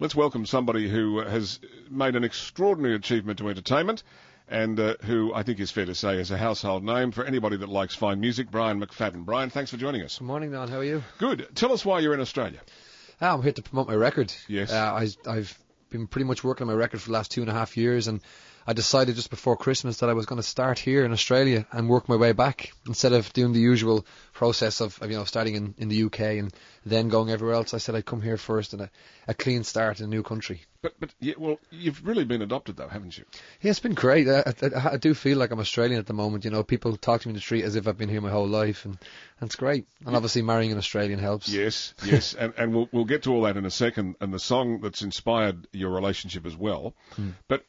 let's welcome somebody who has made an extraordinary achievement to entertainment and who I think is fair to say is a household name for anybody that likes fine music, Brian McFadden. Brian, thanks for joining us. Good morning, Leon. How are you? Good. Tell us why you're in Australia. I'm here to promote my record. Yes. I've been pretty much working on my record for the last 2.5 years, and I decided just before Christmas that I was going to start here in Australia and work my way back instead of doing the usual process of starting in the UK and then going everywhere else. I said I'd come here first and a clean start in a new country. But yeah, well, you've really been adopted though, haven't you? Yeah, it's been great. I do feel like I'm Australian at the moment. You know, people talk to me in the street as if I've been here my whole life, and it's great. And obviously marrying an Australian helps. Yes, and we'll get to all that in a second, and the song that's inspired your relationship as well. But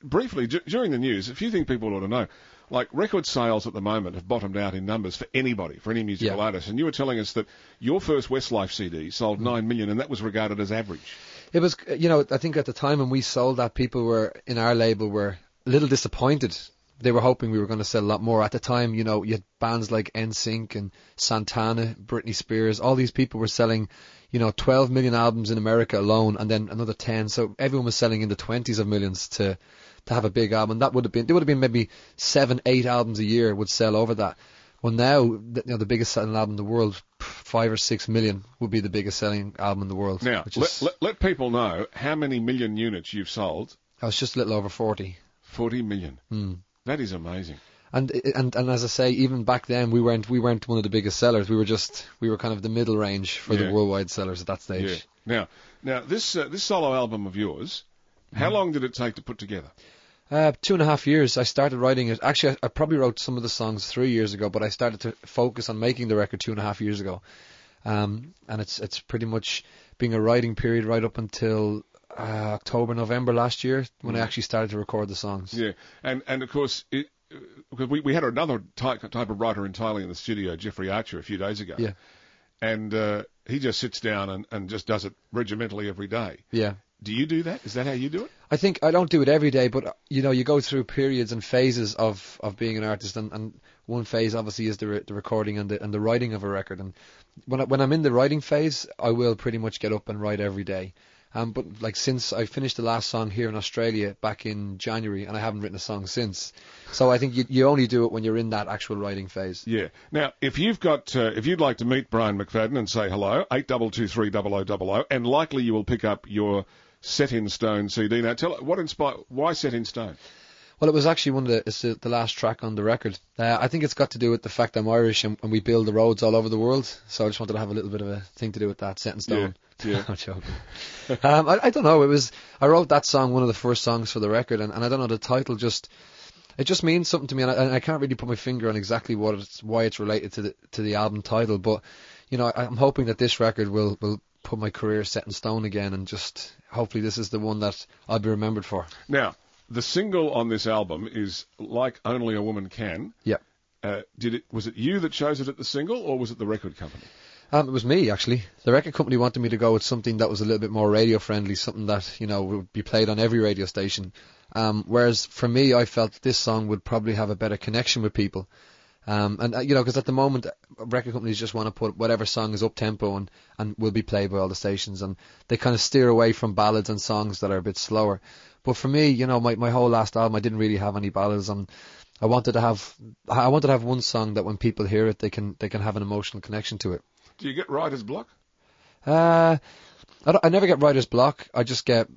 briefly, during the news, a few things people ought to know. Like, record sales at the moment have bottomed out in numbers for anybody, for any musical artist. And you were telling us that your first Westlife CD sold 9 million, and that was regarded as average. It was, I think at the time when we sold that, people were, in our label, were a little disappointed. They were hoping we were going to sell a lot more. At the time, you had bands like NSYNC and Santana, Britney Spears. All these people were selling 12 million albums in America alone, and then another 10. So everyone was selling in the 20s of millions to have a big album. There would have been maybe 7-8 albums a year would sell over that. Well, now, the biggest selling album in the world, 5 or 6 million, would be the biggest selling album in the world. Now, let people know how many million units you've sold. I was just a little over 40. 40 million. That is amazing. And as I say, even back then, we weren't one of the biggest sellers. We were kind of the middle range for the worldwide sellers at that stage. Yeah. Now this solo album of yours, how long did it take to put together? 2.5 years. I started writing it. Actually, I probably wrote some of the songs 3 years ago, but I started to focus on making the record 2.5 years ago. And it's pretty much been a writing period right up until October, November last year when I actually started to record the songs. Yeah, and of course, because we had another type of writer entirely in the studio, Jeffrey Archer, a few days ago. Yeah. And he just sits down and just does it regimentally every day. Yeah. Do you do that? Is that how you do it? I think I don't do it every day, but you go through periods and phases of being an artist, and one phase obviously is the recording and the writing of a record. And when I'm in the writing phase, I will pretty much get up and write every day. But like since I finished the last song here in Australia back in January, and I haven't written a song since. So I think you only do it when you're in that actual writing phase. Yeah. Now, if you'd like to meet Brian McFadden and say hello, 82230000, and likely you will pick up your Set in Stone CD. Now, why Set in Stone? Well, it was actually it's the last track on the record. I think it's got to do with the fact I'm Irish and we build the roads all over the world. So I just wanted to have a little bit of a thing to do with that, Set in Stone. Yeah. I'm joking. I don't know. I wrote that song, one of the first songs for the record, and I don't know, the title it just means something to me, and I can't really put my finger on exactly why it's related to the album title. But I'm hoping that this record will put my career set in stone again, and just hopefully this is the one that I'll be remembered for. Now, the single on this album is Like Only a Woman Can. Yeah. Was it you that chose it at the single, or was it the record company? It was me, actually. The record company wanted me to go with something that was a little bit more radio friendly, something that would be played on every radio station. Whereas for me, I felt this song would probably have a better connection with people. Because at the moment, record companies just want to put whatever song is up tempo and will be played by all the stations, and they kind of steer away from ballads and songs that are a bit slower. But for me, my whole last album, I didn't really have any ballads, and I wanted to have one song that when people hear it, they can have an emotional connection to it. Do you get writer's block? I never get writer's block. I just get,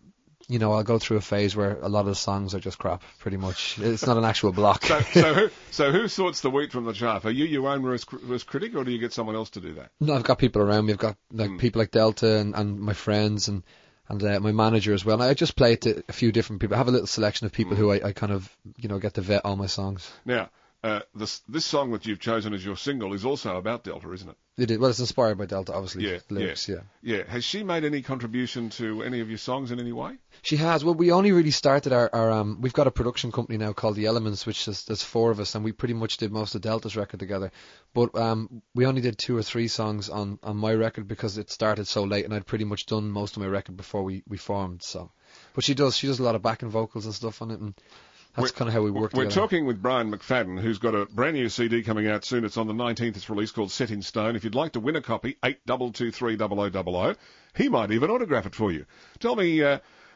I'll go through a phase where a lot of the songs are just crap, pretty much. It's not an actual block. So who sorts the wheat from the chaff? Are you your own worst critic, or do you get someone else to do that? No, I've got people around me. I've got people like Delta and my friends and my manager as well. And I just play it to a few different people. I have a little selection of people who I kind of, get to vet all my songs. Now, this song that you've chosen as your single is also about Delta, isn't it? It is. Well, it's inspired by Delta, obviously. Yeah, lyrics, yeah. Has she made any contribution to any of your songs in any way? She has. Well, we only really started our we've got a production company now called The Elements, which there's 4 of us, and we pretty much did most of Delta's record together. But we only did 2 or 3 songs on my record because it started so late, and I'd pretty much done most of my record before we formed. So, but she does a lot of backing vocals and stuff on it, and That's kind of how we work We're together. talking with Brian McFadden, who's got a brand new CD coming out soon. It's on the 19th. It's released, called Set in Stone. If you'd like to win a copy, 82230000. He might even autograph it for you. Tell me,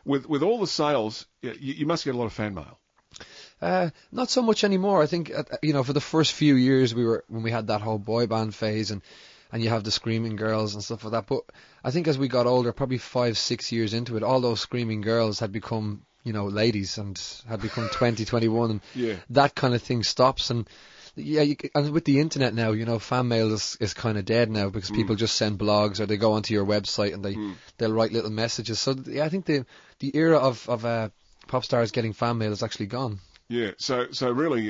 with all the sales, you must get a lot of fan mail. Not so much anymore. I think for the first few years when we had that whole boy band phase and you have the screaming girls and stuff like that. But I think as we got older, probably 5-6 years into it, all those screaming girls had become ladies and had become 20, 21, and that kind of thing stops. And and with the internet now, fan mail is kind of dead now because people just send blogs or they go onto your website and they'll write little messages. So I think the era of pop stars getting fan mail is actually gone. Yeah. So really,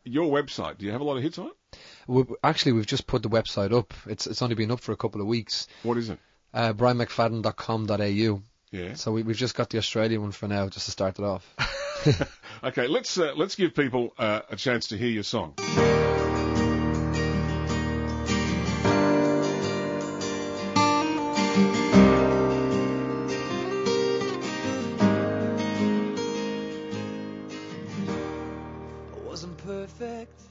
your website, do you have a lot of hits on it? We've just put the website up. It's only been up for a couple of weeks. What is it? brianmcfadden.com.au. Yeah. So we've just got the Australian one for now, just to start it off. Okay, let's give people a chance to hear your song. I wasn't perfect,